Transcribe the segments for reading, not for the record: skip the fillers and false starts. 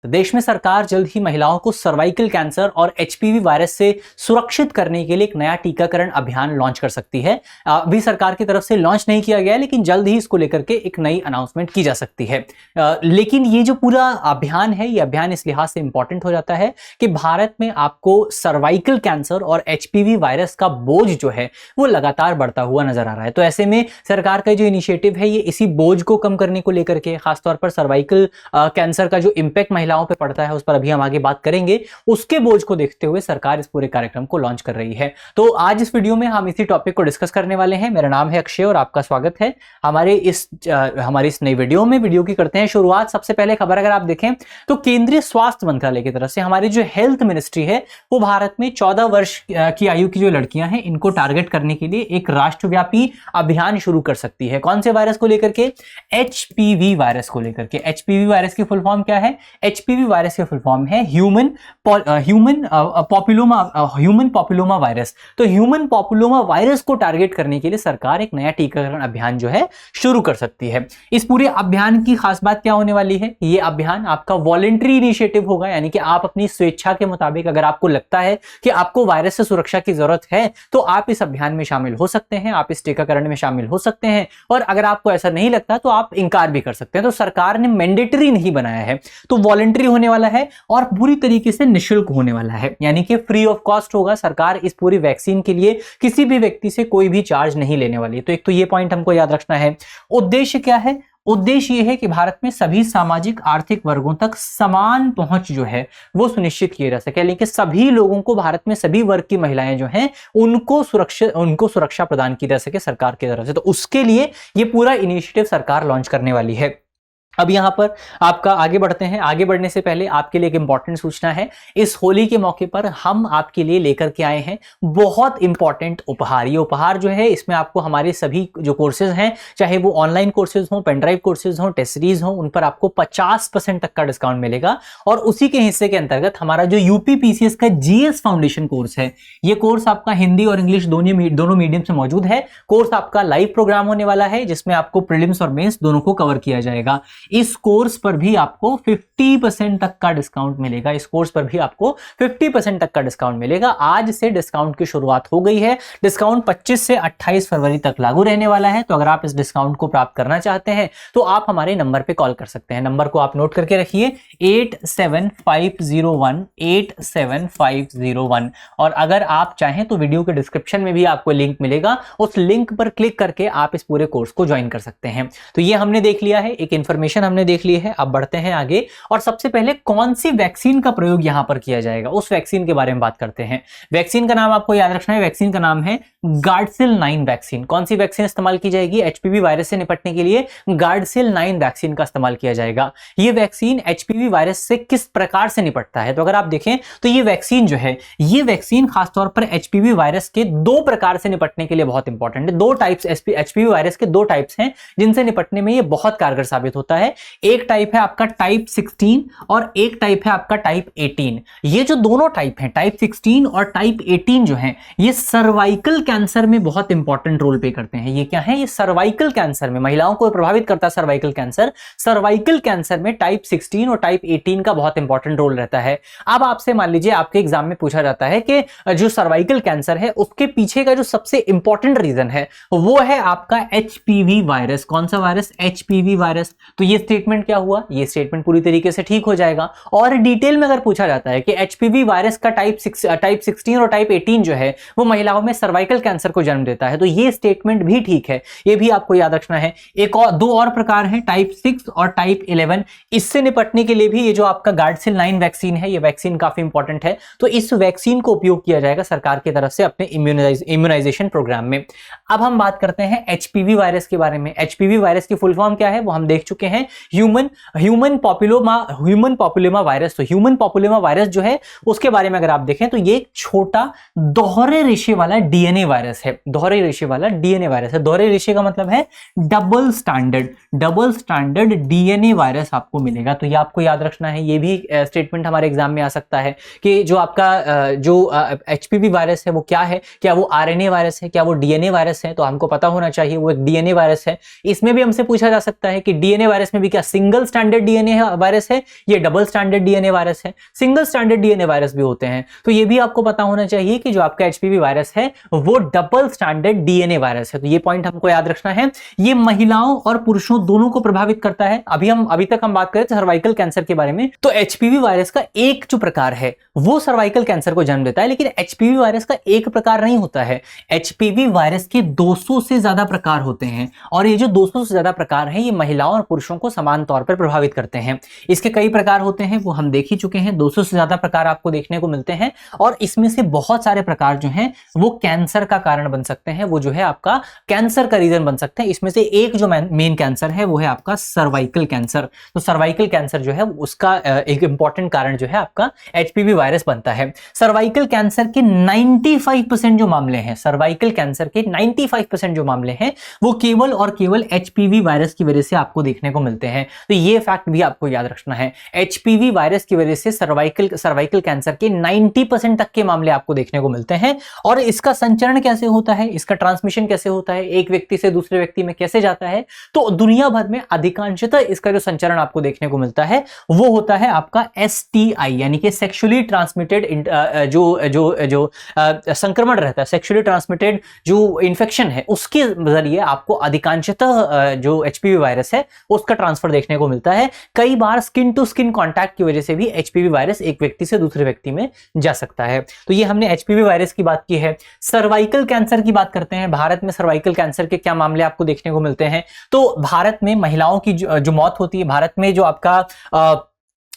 तो देश में सरकार जल्द ही महिलाओं को सर्वाइकल कैंसर और एचपीवी वायरस से सुरक्षित करने के लिए एक नया टीकाकरण अभियान लॉन्च कर सकती है। अभी सरकार की तरफ से लॉन्च नहीं किया गया है, लेकिन जल्द ही इसको लेकर के एक नई अनाउंसमेंट की जा सकती है। लेकिन ये जो पूरा अभियान है, ये अभियान इस लिहाज से इंपॉर्टेंट हो जाता है कि भारत में आपको सर्वाइकल कैंसर और एचपीवी वायरस का बोझ जो है वो लगातार बढ़ता हुआ नजर आ रहा है। तो ऐसे में सरकार का जो इनिशिएटिव है, ये इसी बोझ को कम करने को लेकर के, खासतौर पर सर्वाइकल कैंसर का जो इंपैक्ट महिलाओं पे पड़ता है उस पर अभी हम आगे बात करेंगे, उसके बोझ को देखते हुए सरकार इस पूरे कार्यक्रम को लॉन्च कर रही है। तो आज इस वीडियो में हम इसी टॉपिक को डिस्कस करने वाले हैं। मेरा नाम है अक्षय और आपका स्वागत है हमारी इस नई वीडियो में। वीडियो की करते हैं शुरुआत। सबसे पहले खबर अगर आप देखें तो केंद्रीय स्वास्थ्य मंत्रालय की तरफ से हमारी जो हेल्थ मिनिस्ट्री है वो भारत में 14 वर्ष की आयु की जो लड़कियां हैं इनको टारगेट करने के लिए एक राष्ट्रव्यापी अभियान शुरू कर सकती है। कौन से वायरस को लेकर के? एचपीवी वायरस को लेकर के। एचपीवी वायरस की फुल फॉर्म क्या है? एचपीवी वायरस की फुल फॉर्म है ह्यूमन पॉपुलोमा वायरस। तो ह्यूमन पॉपुलोमा वायरस को टारगेट करने के लिए सरकार एक नया टीकाकरण अभियान जो है शुरू कर सकती है। इस पूरे अभियान की खास बात क्या होने वाली है? ये अभियान आपका वॉलंटरी इनिशिएटिव होगा, यानी कि आप अपनी स्वेच्छा के मुताबिक अगर आपको लगता है कि आपको वायरस से सुरक्षा की जरूरत है तो आप इस अभियान में शामिल हो सकते हैं, आप इस टीकाकरण में शामिल हो सकते हैं। और अगर आपको ऐसा नहीं लगता तो आप इनकार भी कर सकते हैं। तो सरकार ने मैंडेटरी नहीं बनाया है, तो वॉलंटरी होने वाला है और पूरी तरीके से निःशुल्क होने वाला है, यानी कि फ्री ऑफ कॉस्ट होगा। सरकार इस पूरी वैक्सीन के लिए किसी भी व्यक्ति से कोई भी चार्ज नहीं लेने वाली। तो एक तो ये पॉइंट हमको याद रखना है। उद्देश्य क्या है? उद्देश्य यह है कि भारत में सभी सामाजिक आर्थिक वर्गों तक समान पहुंच जो है वो सुनिश्चित किया जा सके, लेकिन सभी लोगों को, भारत में सभी वर्ग की महिलाएं जो हैं उनको सुरक्षा प्रदान की जा सके सरकार की तरफ से। तो उसके लिए ये पूरा इनिशिएटिव सरकार लॉन्च करने वाली है। अब यहां पर आपका आगे बढ़ते हैं। आगे बढ़ने से पहले आपके लिए एक इंपॉर्टेंट सूचना है। इस होली के मौके पर हम आपके लिए लेकर के आए हैं बहुत इंपॉर्टेंट उपहार। ये उपहार जो है इसमें आपको हमारे सभी जो कोर्सेज हैं, चाहे वो ऑनलाइन कोर्सेज हों, पेनड्राइव कोर्सेज हों, टेस्ट सीरीज हों, उन पर आपको 50% तक का डिस्काउंट मिलेगा। और उसी के हिस्से के अंतर्गत हमारा जो यूपी पीसीएस का जीएस फाउंडेशन कोर्स है, ये कोर्स आपका हिंदी और इंग्लिश दोनों मीडियम से मौजूद है। कोर्स आपका लाइव प्रोग्राम होने वाला है जिसमें आपको प्रीलिम्स और मेंस दोनों को कवर किया जाएगा। इस कोर्स पर भी आपको 50% तक का डिस्काउंट मिलेगा। इस कोर्स पर भी आपको 50% तक का डिस्काउंट मिलेगा। आज से डिस्काउंट की शुरुआत हो गई है। डिस्काउंट 25 से 28 फरवरी तक लागू रहने वाला है। तो अगर आप इस डिस्काउंट को प्राप्त करना चाहते हैं तो आप हमारे नंबर पे कॉल कर सकते हैं। नंबर को आप नोट करके रखिए 8750187501। और अगर आप चाहें तो वीडियो के डिस्क्रिप्शन में भी आपको लिंक मिलेगा, उस लिंक पर क्लिक करके आप इस पूरे कोर्स को ज्वाइन कर सकते हैं। तो ये हमने देख लिया है, एक इंफॉर्मेशन हमने देख ली है। अब बढ़ते हैं आगे और सबसे पहले कौन सी वैक्सीन का प्रयोग यहां पर किया जाएगा उस वैक्सीन के बारे में बात करते हैं। वैक्सीन का नाम आपको याद रखना है। वैक्सीन का नाम है गार्डसिल 9 वैक्सीन। कौन सी वैक्सीन इस्तेमाल की जाएगी? एचपीवी वायरस से निपटने के लिए गार्डसिल 9 वैक्सीन का इस्तेमाल किया जाएगा। यह वैक्सीन एचपीवी वायरस से किस प्रकार से निपटता है? तो अगर आप देखें तो ये वैक्सीन जो है, ये वैक्सीन खासतौर पर एचपीवी वायरस के 2 प्रकार से निपटने के लिए बहुत इंपॉर्टेंट है। 2 टाइप्स एचपीवी वायरस के 2 टाइप्स हैं जिनसे निपटने में ये बहुत कारगर साबित होता है। एक टाइप है आपका टाइप 16 और एक टाइप है आपका टाइप 18। ये जो दोनों टाइप हैं, टाइप 16 और टाइप 18 जो हैं, ये सर्वाइकल कैंसर में बहुत इंपॉर्टेंट रोल प्ले करते हैं। ये क्या है? ये सर्वाइकल कैंसर में, महिलाओं को प्रभावित करता है सर्वाइकल कैंसर। सर्वाइकल कैंसर में टाइप 16 और टाइप 18 का बहुत इंपॉर्टेंट रोल रहता है। अब आपसे मान लीजिए आपके एग्जाम में पूछा जाता है कि जो सर्वाइकल कैंसर है उसके पीछे का जो सबसे इंपॉर्टेंट रीजन है वो है आपका एचपीवी वायरस। कौन सा वायरस? HPV virus. तो ये स्टेटमेंट क्या हुआ? ये स्टेटमेंट पूरी तरीके से ठीक हो जाएगा। और डिटेल में अगर पूछा जाता है कि एचपीवी वायरस का टाइप 16 और टाइप 18 जो है वो महिलाओं में सर्वाइकल कैंसर को जन्म देता है, तो ये स्टेटमेंट भी ठीक है। ये भी आपको याद रखना है। एक और 2 और प्रकार हैं, टाइप 6 और टाइप 11। इससे निपटने के लिए भी ये जो आपका गार्डसिल 9 वैक्सीन है, ये वैक्सीन काफी इंपॉर्टेंट है। तो इस वैक्सीन को उपयोग किया जाएगा सरकार की तरफ से अपने इम्यूनाइजेशन प्रोग्राम में। अब हम बात करते हैं एचपीवी वायरस के बारे में। एचपीवी वायरस की फुल फॉर्म क्या है वो हम देख चुके हैं, ह्यूमन पॉपुलोमा वायरस। तो ह्यूमन पॉपुलोमा वायरस जो है उसके बारे में अगर आप देखें तो ये एक छोटा दोहरे रेशे वाला डीएनए वायरस है। दोहरे रेशे वाला डीएनए वायरस है। दोहरे रेशे का मतलब है डबल स्टैंडर्ड डीएनए वायरस आपको मिलेगा। तो ये आपको याद रखना है। ये भी स्टेटमेंट हमारे एग्जाम में आ सकता है कि जो आपका जो एचपीवी वायरस है वो क्या है, क्या वो आरएनए वायरस है, क्या वो डीएनए वायरस है। तो हमको पता होना चाहिए वो एक डीएनए वायरस है। इसमें भी हमसे पूछा जा सकता है कि डीएनए वायरस वायरस में भी क्या सिंगल स्टैंडर्ड डीएनए वायरस है, ये डबल स्टैंडर्ड डीएनए वायरस है। सिंगल स्टैंडर्ड डीएनए वायरस भी होते हैं, तो ये भी आपको पता होना चाहिए कि जो आपका एचपीवी वायरस है वो डबल स्टैंडर्ड डीएनए वायरस है। तो ये पॉइंट हमको याद रखना है। ये महिलाओं और पुरुषों दोनों को प्रभावित करता है। अभी तक हम बात करें सर्वाइकल कैंसर के बारे में, तो एचपीवी वायरस का एक जो प्रकार है वो सर्वाइकल कैंसर को जन्म देता है, लेकिन एचपीवी वायरस का एक प्रकार नहीं होता है। एचपीवी वायरस के 200 से ज्यादा प्रकार होते हैं, और ये जो 200 से ज्यादा प्रकार हैं ये महिलाओं और पुरुषों को समान तौर पर प्रभावित करते हैं। इसके कई प्रकार होते हैं, वो हम देख ही चुके हैं। 200 से ज्यादा प्रकार आपको देखने को मिलते हैं, और इसमें से बहुत सारे प्रकार जो हैं वो कैंसर का कारण बन सकते हैं, वो जो है आपका कैंसर का रीजन बन सकते हैं। इसमें से एक जो मेन कैंसर है वो है आपका सर्वाइकल कैंसर। तो सर्वाइकल कैंसर जो है उसका एक इंपॉर्टेंट कारण जो है आपका एचपीवी वायरस बनता है। सर्वाइकल कैंसर के 95% जो मामले हैं, सर्वाइकल कैंसर के 95% जो मामले हैं वो केवल और केवल एचपीवी वायरस की वजह से आपको देखने को मिलते हैं। तो ये फैक्ट भी आपको याद रखना है। एचपीवी वायरस की वजह से सर्वाइकल कैंसर के 90% तक के मामले आपको देखने को मिलते हैं। और इसका संचरण कैसे होता है, इसका ट्रांसमिशन कैसे होता है, एक व्यक्ति से दूसरे व्यक्ति में कैसे जाता है, तो दुनिया भर में अधिकांशतः इसका जो संचरण आपको देखने को मिलता है वो होता है आपका एसटीआई, यानी कि सेक्सुअली ट्रांसमिटेड जो संक्रमण रहता है, सेक्सुअली ट्रांसमिटेड जो इंफेक्शन है उसके जरिए आपको अधिकांशतः जो एचपीवी वायरस है उसका ट्रांसफर देखने को मिलता है। कई बार स्किन टू स्किन कांटेक्ट की वजह से भी एचपीवी वायरस एक व्यक्ति से दूसरे व्यक्ति में जा सकता है। तो ये हमने एचपीवी वायरस की बात की है। सर्वाइकल कैंसर की बात करते हैं। भारत में सर्वाइकल कैंसर के क्या मामले आपको देखने को मिलते हैं? तो भारत में महिलाओं की जो मौत होती है, भारत में जो आपका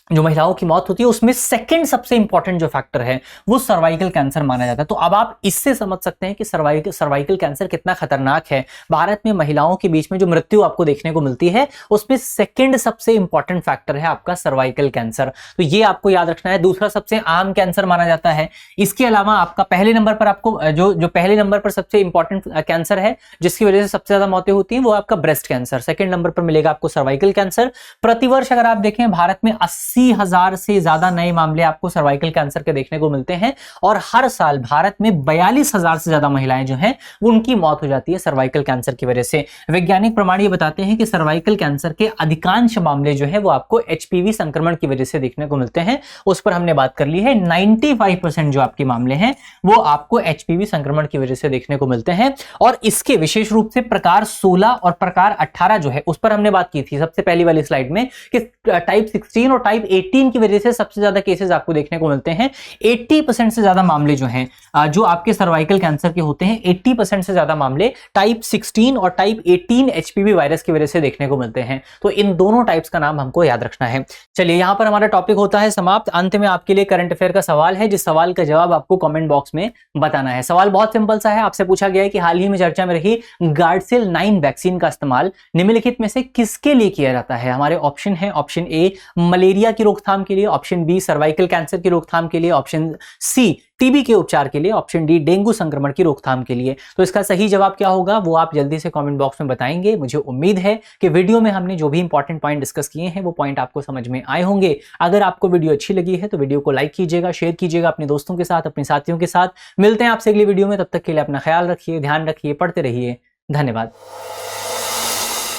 जो महिलाओं की मौत होती है उसमें सेकंड सबसे इंपॉर्टेंट जो फैक्टर है वो सर्वाइकल कैंसर माना जाता है। तो अब आप इससे समझ सकते हैं कि सर्वाइकल कैंसर कितना खतरनाक है। भारत में महिलाओं के बीच में जो मृत्यु आपको देखने को मिलती है उसमें सेकंड सबसे इंपॉर्टेंट फैक्टर है आपका सर्वाइकल कैंसर। तो ये आपको याद रखना है। दूसरा सबसे आम कैंसर माना जाता है। इसके अलावा आपका पहले नंबर पर आपको जो पहले नंबर पर सबसे इंपॉर्टेंट कैंसर है जिसकी वजह से सबसे ज्यादा मौतें होती हैं वो आपका ब्रेस्ट कैंसर। सेकंड नंबर पर मिलेगा आपको सर्वाइकल कैंसर। प्रतिवर्ष अगर आप देखें भारत में 80,000 से ज्यादा नए मामले आपको सर्वाइकल कैंसर के देखने को मिलते हैं, और हर साल भारत में 42,000 से ज्यादा महिलाएं जो हैं उनकी मौत हो जाती है सर्वाइकल कैंसर की वजह से। वैज्ञानिक प्रमाण ये बताते हैं कि सर्वाइकल कैंसर के अधिकांश मामले जो है वो आपको एचपीवी संक्रमण की वजह से देखने को मिलते हैं। उस पर हमने बात कर ली है। 95% जो आपके मामले हैं वो आपको एचपीवी संक्रमण की वजह से देखने को मिलते हैं। और इसके विशेष रूप से प्रकार 16 और प्रकार 18 जो है उस पर हमने बात की थी सबसे पहली वाली स्लाइड में कि टाइप 16 और टाइप 18 की वजह से सबसे ज्यादा केसेस आपको देखने को मिलते हैं। 80% से ज्यादा मामले जो हैं जो आपके सर्वाइकल कैंसर के होते हैं 80% से ज्यादा मामले टाइप 16 और टाइप 18 एचपीवी वायरस की वजह से देखने को मिलते हैं। तो इन दोनों टाइप्स का नाम हमको याद रखना है। चलिए यहां पर हमारा टॉपिक होता है समाप्त। अंत में आपके लिए करंट अफेयर का सवाल है, जिस सवाल का जवाब आपको कमेंट बॉक्स में बताना है। सवाल बहुत सिंपल सा है। आपसे पूछा गया है कि हाल ही में चर्चा में रही गार्डसिल 9 वैक्सीन का इस्तेमाल निम्नलिखित में से किसके लिए किया जाता है? हमारे ऑप्शन है, ऑप्शन ए मलेरिया की रोकथाम के लिए, ऑप्शन बी सर्वाइकल कैंसर की रोकथाम के लिए, ऑप्शन सी टीबी के उपचार के लिए, ऑप्शन डी डेंगू संक्रमण की रोकथाम के लिए। तो इसका सही जवाब क्या होगा वो आप जल्दी से कमेंट बॉक्स में बताएंगे। मुझे उम्मीद है कि वीडियो में हमने जो भी इंपॉर्टेंट पॉइंट डिस्कस किए हैं वो पॉइंट आपको समझ में आए होंगे। अगर आपको वीडियो अच्छी लगी है तो वीडियो को लाइक कीजिएगा, शेयर कीजिएगा अपने दोस्तों के साथ, अपने साथियों के साथ। मिलते हैं आपसे अगली वीडियो में। तब तक के लिए अपना ख्याल रखिए, ध्यान रखिए, पढ़ते रहिए। धन्यवाद।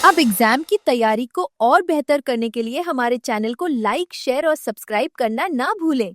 अब एग्जाम की तैयारी को और बेहतर करने के लिए हमारे चैनल को लाइक, शेयर और सब्सक्राइब करना ना भूलें।